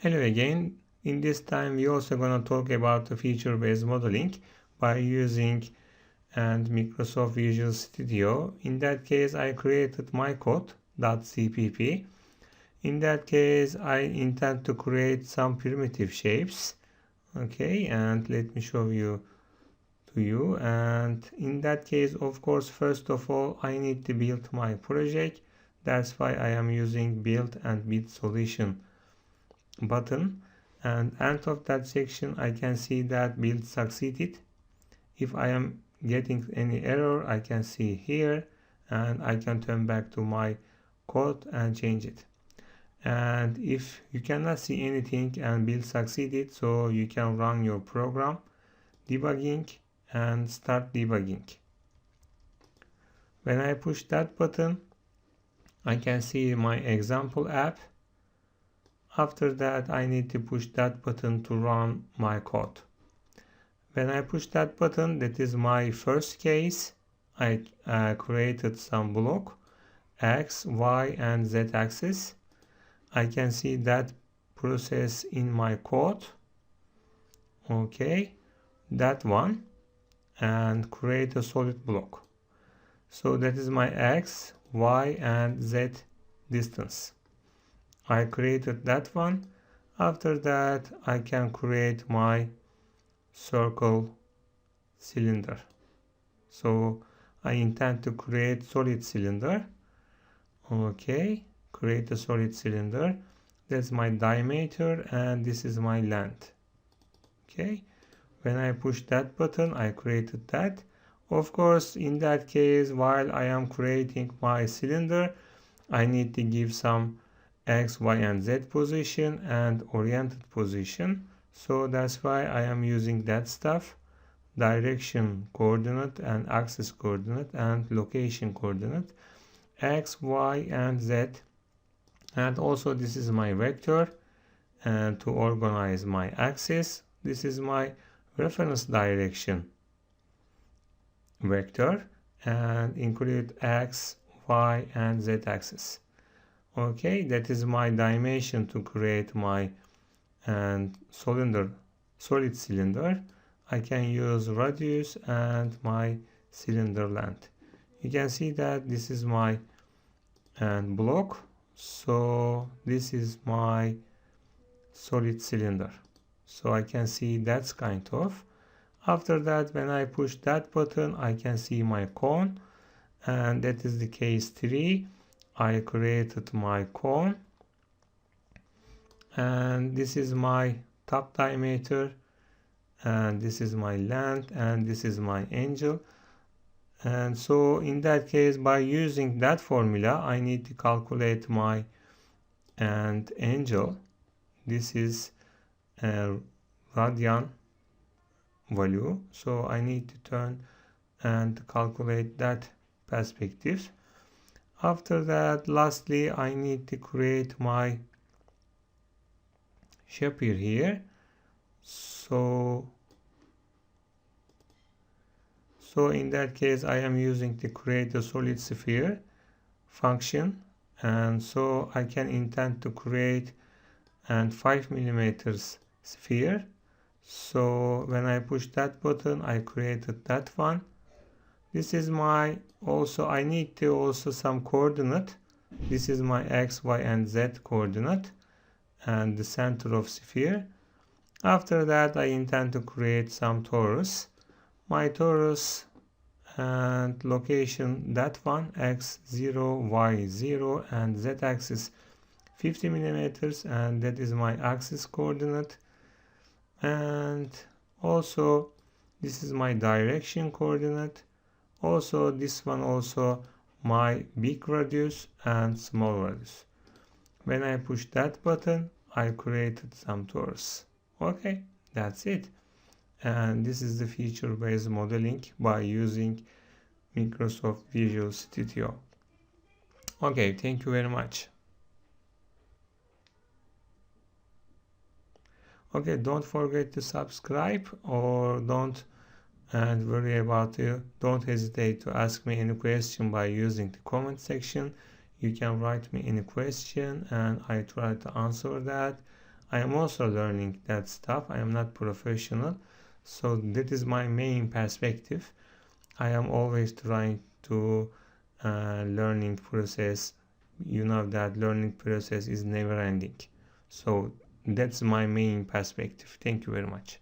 Hello again. In this time we also gonna talk about the feature-based modeling by using Microsoft Visual Studio. In that case I created my code.cpp. In that case I intend to create some primitive shapes. Okay, and let me show you to you. And in that case, of course, first of all I need to build my project. That's why I am using build and build solution button, and end of that section I can see that build succeeded. If I am getting any error I can see here, and I can turn back to my code and change it. And if you cannot see anything and build succeeded, so you can run your program debugging and start debugging. When I push that button I can see my example app. After that I need to push that button to run my code. When I push that button, that is my first case. I created some block X, Y and Z axis. I can see that process in my code. Okay, that one, and create a solid block. So that is my X, Y and Z distance. I created that one. After that I can create my circle cylinder. So I intend to create solid cylinder. Okay, create a solid cylinder. That's my diameter and this is my length. Okay, when I push that button I created that. Of course, in that case, while I am creating my cylinder I need to give some X, Y and Z position and oriented position. So that's why I am using that stuff: direction coordinate and axis coordinate and location coordinate, X, Y and Z. And also this is my vector, and to organize my axis this is my reference direction vector and include X, Y and Z axis. Okay, that is my dimension to create my solid cylinder. I can use radius and my cylinder length. You can see that this is my block. So this is my solid cylinder. So I can see that's kind of. After that, when I push that button I can see my cone, and that is the case 3. I created my cone, and this is my top diameter, and this is my length, and this is my angle. And so in that case, by using that formula I need to calculate my angle. This is a radian value, so I need to turn and calculate that perspective. After that, lastly, I need to create my shape here. So in that case, I am using to create a solid sphere function, and so I can intend to create a 5 mm sphere. So when I push that button, I created that one. This is my, also I need to also some coordinate. This is my X, Y and Z coordinate and the center of sphere. After that I intend to create some torus. My torus and location, that one, X0, Y0 and Z axis 50 mm, and that is my axis coordinate. And also this is my direction coordinate. Also this one also my big radius and small radius. When I push that button I created some torus. Okay, that's it. And this is the feature-based modeling by using Microsoft Visual Studio. Okay, thank you very much. Okay, don't forget to subscribe, or don't worry about it. Don't hesitate to ask me any question by using the comment section. You can write me any question and I try to answer that. I am also learning that stuff. I am not professional, so that is my main perspective. I am always trying to learning process. You know that learning process is never ending. So that's my main perspective. Thank you very much.